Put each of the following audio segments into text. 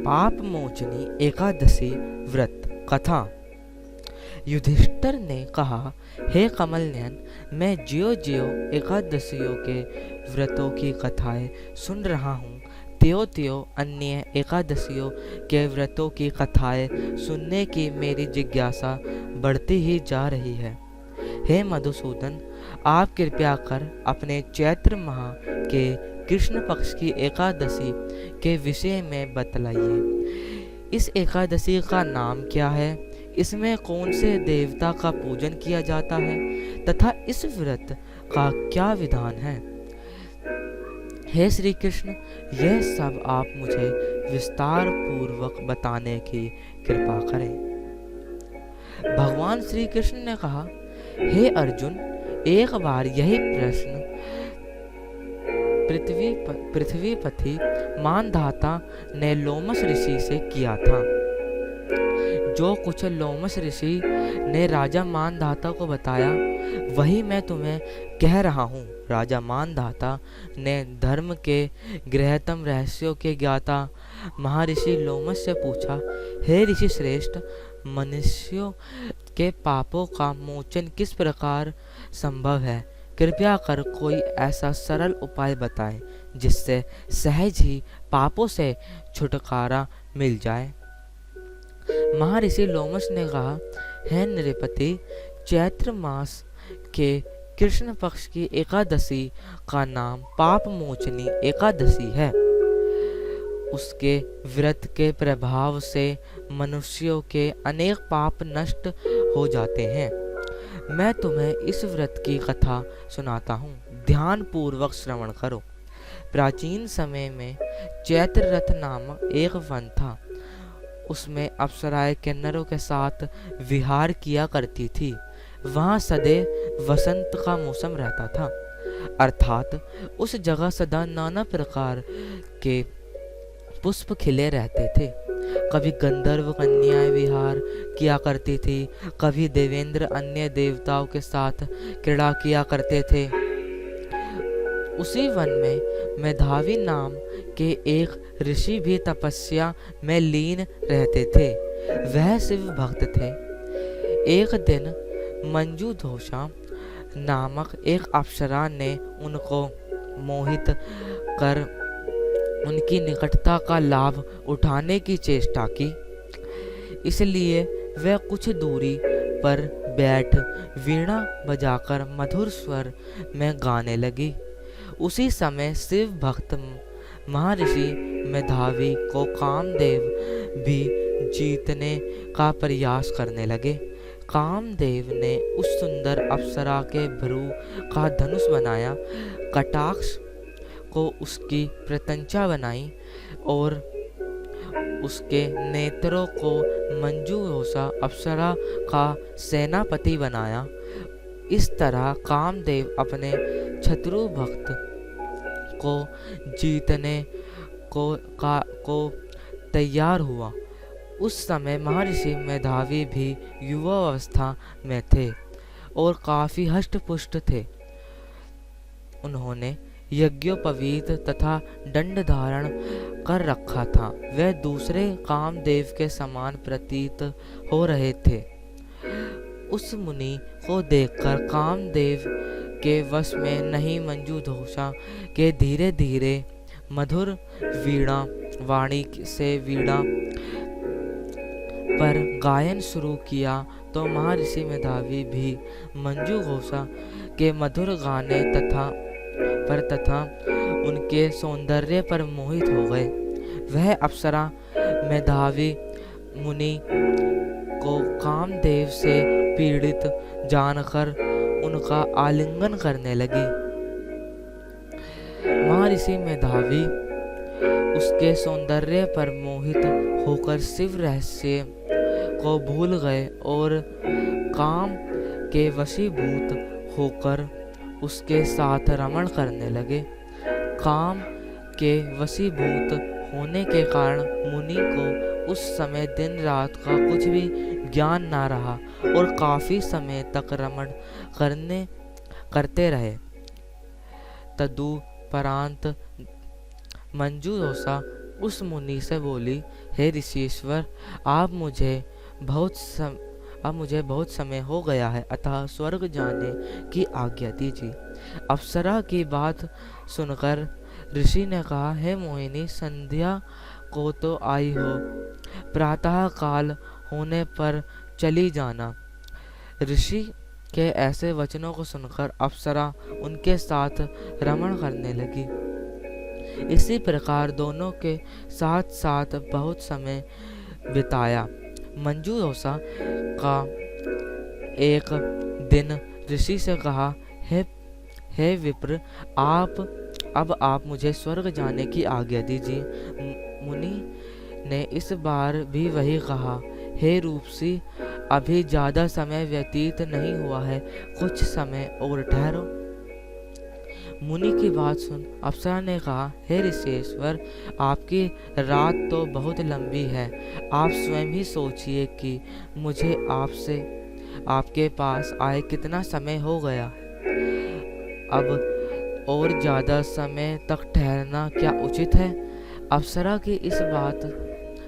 पाप मोचनी एकादशी व्रत कथा। युधिष्ठिर ने कहा, हे कमल नयन, मैं ज्यो ज्यो एकादशियों के व्रतों की कथाएं सुन रहा हूँ, त्यों त्यों अन्य एकादशियों के व्रतों की कथाएं सुनने की मेरी जिज्ञासा बढ़ती ही जा रही है। हे मधुसूदन, आप कृपया कर अपने चैत्र माह के कृष्ण पक्ष की एकादशी के विषय में बतलाइए। इस एकादशी का नाम क्या है, इसमें कौन से देवता का पूजन किया जाता है तथा इस व्रत का क्या विधान है। हे श्री कृष्ण, यह सब आप मुझे विस्तार पूर्वक बताने की कृपा करें। भगवान श्री कृष्ण ने कहा, हे अर्जुन, एक बार यही प्रश्न पृथ्वीपति मानधाता ने लोमस ऋषि से किया था। जो कुछ लोमस ऋषि ने राजा मानधाता को बताया, वही मैं तुम्हें कह रहा हूँ। राजा मानधाता ने धर्म के गृहतम रहस्यों के ज्ञाता महर्षि लोमस से पूछा, हे ऋषि श्रेष्ठ, मनुष्यों के पापों का मोचन किस प्रकार संभव है। कृपया कर कोई ऐसा सरल उपाय बताएं जिससे सहज ही पापों से छुटकारा मिल जाए। महर्षि लोमस ने कहा, हे नृपति, चैत्र मास के कृष्ण पक्ष की एकादशी का नाम पाप मोचनी एकादशी है। उसके व्रत के प्रभाव से मनुष्यों के अनेक पाप नष्ट हो जाते हैं। मैं तुम्हें इस व्रत की कथा सुनाता हूँ, ध्यान पूर्वक श्रवण करो। प्राचीन समय में चैत्र रथ नामक एक वन था। उसमें अप्सराएं किन्नरों के साथ विहार किया करती थी। वहाँ सदैव वसंत का मौसम रहता था, अर्थात उस जगह सदा नाना प्रकार के पुष्प खिले रहते थे। कभी गंधर्व कन्याएं विहार किया करती थी, कभी देवेंद्र अन्य देवताओं के साथ क्रीड़ा किया करते थे। उसी वन में मेधावी नाम के एक ऋषि भी तपस्या में लीन रहते थे। वह शिव भक्त थे। एक दिन मंजू धोषा नामक एक अप्सरा ने उनको मोहित कर उनकी निकटता का लाभ उठाने की चेष्टा की। इसलिए वह कुछ दूरी पर बैठ वीणा बजाकर मधुर स्वर में गाने लगी। उसी समय शिव भक्त महर्षि मेधावी को कामदेव भी जीतने का प्रयास करने लगे। कामदेव ने उस सुंदर अप्सरा के भ्रू का धनुष बनाया, कटाक्ष को उसकी प्रत्यंचा बनाई और उसके नेत्रों को मंजूषा अप्सरा का सेनापति बनाया। इस तरह कामदेव अपने शत्रु भक्त को जीतने को तैयार हुआ। उस समय महर्षि मेधावी भी युवा अवस्था में थे और काफी हष्टपुष्ट थे। उन्होंने यज्ञोपवीत तथा दंड धारण कर रखा था। वह दूसरे कामदेव के समान प्रतीत हो रहे थे। उस मुनि को देखकर कामदेव के वश में नहीं मंजू धोषा के धीरे धीरे मधुर वीणा वाणी से वीणा पर गायन शुरू किया तो महर्षि मेधावी भी मंजू घोषा के मधुर गाने तथा उनके सौंदर्य पर मोहित हो गए। वह अप्सरा मेधावी मुनि को कामदेव से पीड़ित जानकर उनका आलिंगन करने लगी। महर्षि मेधावी उसके सौंदर्य पर मोहित होकर शिव रहस्य को भूल गए और काम के वशीभूत होकर उसके साथ रमण करने लगे। काम के वशीभूत होने के कारण मुनि को उस समय दिन रात का कुछ भी ज्ञान ना रहा और काफी समय तक रमण करते रहे। तदुपरांत मंजूषा उस मुनि से बोली, हे ऋषिश्वर, आप मुझे बहुत सम अब मुझे बहुत समय हो गया है, अतः स्वर्ग जाने की आज्ञा दीजिए। अप्सरा की बात सुनकर ऋषि ने कहा, हे मोहिनी, संध्या को तो आई हो, प्रातः काल होने पर चली जाना। ऋषि के ऐसे वचनों को सुनकर अप्सरा उनके साथ रमण करने लगी। इसी प्रकार दोनों के साथ साथ बहुत समय बिताया। मंजूषा का एक दिन ऋषि से कहा, हे विप्र, आप मुझे स्वर्ग जाने की आज्ञा दीजिए। मुनि ने इस बार भी वही कहा, हे रूपसी, अभी ज्यादा समय व्यतीत नहीं हुआ है, कुछ समय और ठहरो। मुनि की बात सुन अप्सरा ने कहा, हे ऋषेश्वर, आपकी रात तो बहुत लंबी है, आप स्वयं ही सोचिए कि मुझे आपके पास आए कितना समय हो गया। अब और ज्यादा समय तक ठहरना क्या उचित है? अप्सरा की इस बात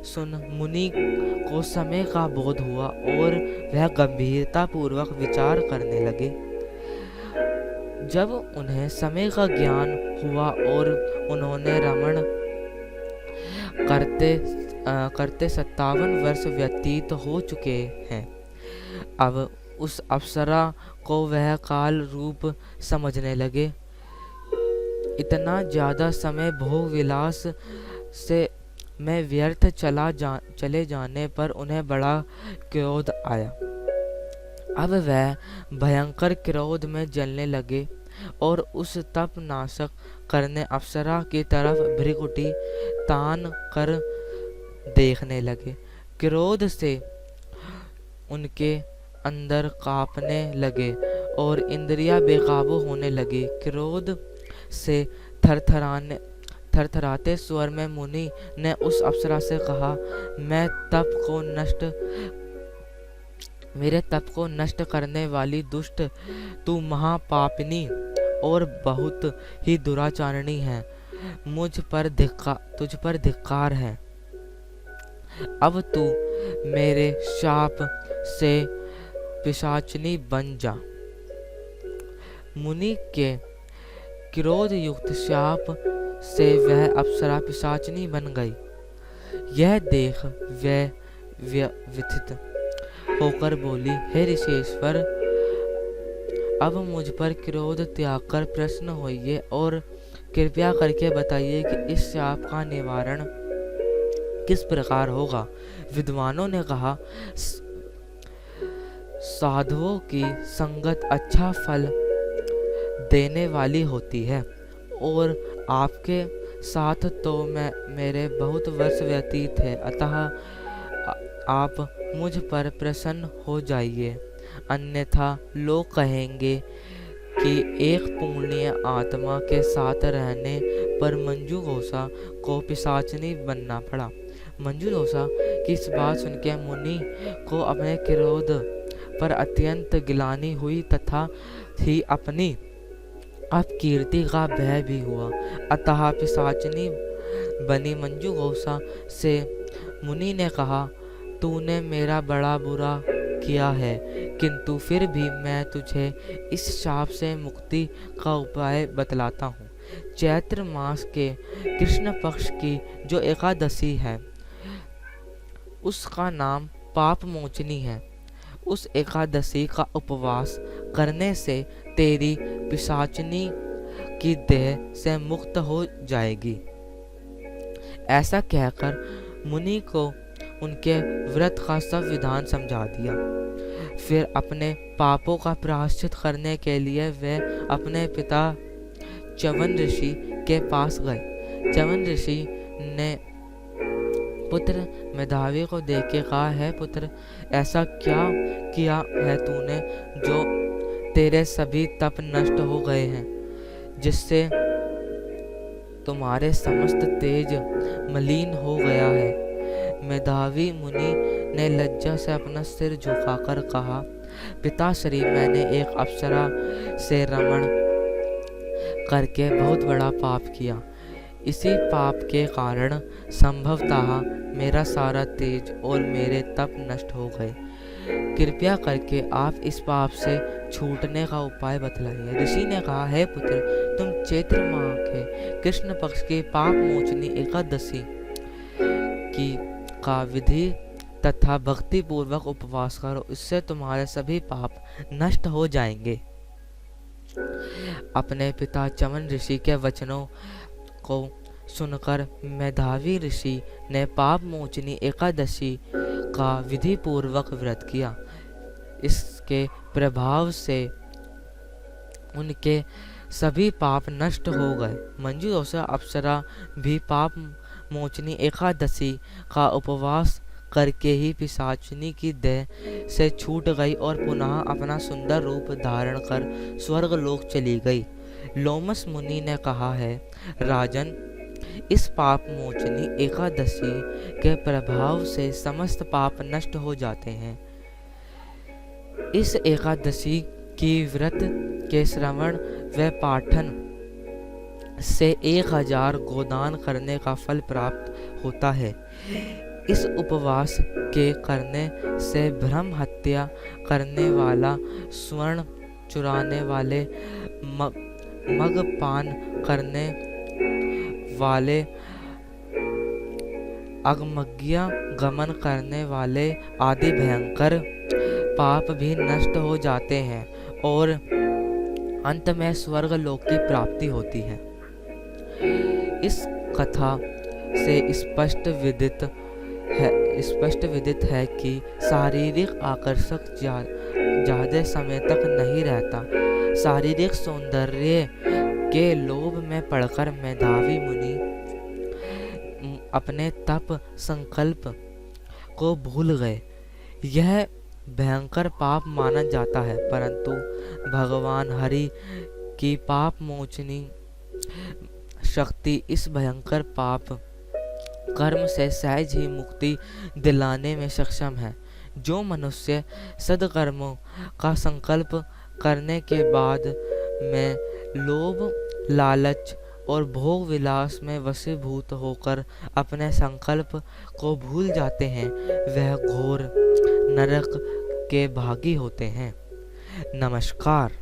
सुन मुनि को समय का बोध हुआ और वह गंभीरता पूर्वक विचार करने लगे। जब उन्हें समय का ज्ञान हुआ और उन्होंने रमण करते 57 वर्ष व्यतीत हो चुके हैं, अब उस अप्सरा को वह काल रूप समझने लगे। इतना ज्यादा समय भोग विलास से में व्यर्थ चले जाने पर उन्हें बड़ा क्रोध आया। अब वह भयंकर क्रोध में जलने लगे और उस तप नाशक करने अप्सरा की तरफ भ्रिकुटी तान कर देखने लगे। क्रोध से उनके अंदर कांपने लगे और इंद्रियां बेकाबू होने लगी। क्रोध से थरथराते स्वर में मुनि ने उस अप्सरा से कहा, मेरे तप को नष्ट करने वाली दुष्ट, तू महापापिनी और बहुत ही दुराचारणी है। तुझ पर धिक्कार है। अब तू मेरे शाप से पिशाचनी बन जा। मुनि के क्रोध युक्त शाप से वह अप्सरा पिशाचनी बन गई। यह देख वह व्यथित होकर बोली, हे ऋषेश्वर, अब मुझ पर क्रोध त्याग कर प्रसन्न होइए और कृपया करके बताइए कि इस शाप का निवारण किस प्रकार होगा। विद्वानों ने कहा, साधुओं की संगत अच्छा फल देने वाली होती है और आपके साथ तो मेरे बहुत वर्ष व्यतीत है, अतः आप मुझ पर प्रसन्न हो जाइए, अन्यथा लोग कहेंगे कि एक पुण्य आत्मा के साथ रहने पर मंजूषा को पिशाचनी बनना पड़ा। मंजूषा की इस बात सुनकर मुनि को अपने क्रोध पर अत्यंत गिलानी हुई तथा ही अपनी अपकीर्ति का भय भी हुआ। अतः पिशाचनी बनी मंजूषा से मुनि ने कहा, तूने मेरा बड़ा बुरा किया है, किंतु फिर भी मैं तुझे इस शाप से मुक्ति का उपाय बतलाता हूँ। चैत्र मास के कृष्ण पक्ष की जो एकादशी है, उसका नाम पाप मोचनी है। उस एकादशी का उपवास करने से तेरी पिशाचनी की देह से मुक्त हो जाएगी। ऐसा कहकर मुनि को उनके व्रत का सब विधान समझा दिया। फिर अपने पापों का प्रायश्चित करने के लिए वे अपने पिता च्यवन ऋषि के पास गए। च्यवन ऋषि ने पुत्र मेधावी को देख के कहा, है पुत्र, ऐसा क्या किया है तूने जो तेरे सभी तप नष्ट हो गए हैं, जिससे तुम्हारे समस्त तेज मलिन हो गया है। मेधावी मुनि ने लज्जा से अपना सिर झुकाकर कहा, पिताश्री, मैंने एक अप्सरा से रमण करके बहुत बड़ा पाप किया। इसी पाप के कारण संभवतः मेरा सारा तेज और मेरे तप नष्ट हो गए। कृपया करके आप इस पाप से छूटने का उपाय बतलाइए। ऋषि ने कहा, हे पुत्र, तुम चैत्र माह के कृष्ण पक्ष की पाप मोचनी एकादशी की का विधि तथा भक्ति पूर्वक उपवास करो, इससे तुम्हारे सभी पाप नष्ट हो जाएंगे। अपने पिता चमन ऋषि के वचनों को सुनकर मेधावी ऋषि ने पाप मोचनी एकादशी का विधि पूर्वक व्रत किया। इसके प्रभाव से उनके सभी पाप नष्ट हो गए। मंजू दोषा अप्सरा भी पाप मोचनी एकादशी का उपवास करके ही पिशाचिनी की देह से छूट गई और पुनः अपना सुंदर रूप धारण कर स्वर्ग लोक चली गई। लोमस मुनि ने कहा है, राजन, इस पाप मोचनी एकादशी के प्रभाव से समस्त पाप नष्ट हो जाते हैं। इस एकादशी की व्रत के श्रवण व पाठन से 1000 गोदान करने का फल प्राप्त होता है। इस उपवास के करने से ब्रह्म हत्या करने वाला, स्वर्ण चुराने वाले, मगपान करने वाले, अगमज्ञा गमन करने वाले आदि भयंकर पाप भी नष्ट हो जाते हैं और अंत में स्वर्ग लोक की प्राप्ति होती है। इस कथा से स्पष्ट विदित है कि शारीरिक आकर्षक ज्यादा समय तक नहीं रहता। शारीरिक सौंदर्य के लोभ में पड़कर मेधावी मुनि अपने तप संकल्प को भूल गए। यह भयंकर पाप माना जाता है, परंतु भगवान हरि की पाप मोचनी शक्ति इस भयंकर पाप कर्म से सहज ही मुक्ति दिलाने में सक्षम है। जो मनुष्य सद्कर्मों का संकल्प करने के बाद में लोभ, लालच और भोग विलास में वशीभूत होकर अपने संकल्प को भूल जाते हैं, वह घोर नरक के भागी होते हैं। नमस्कार।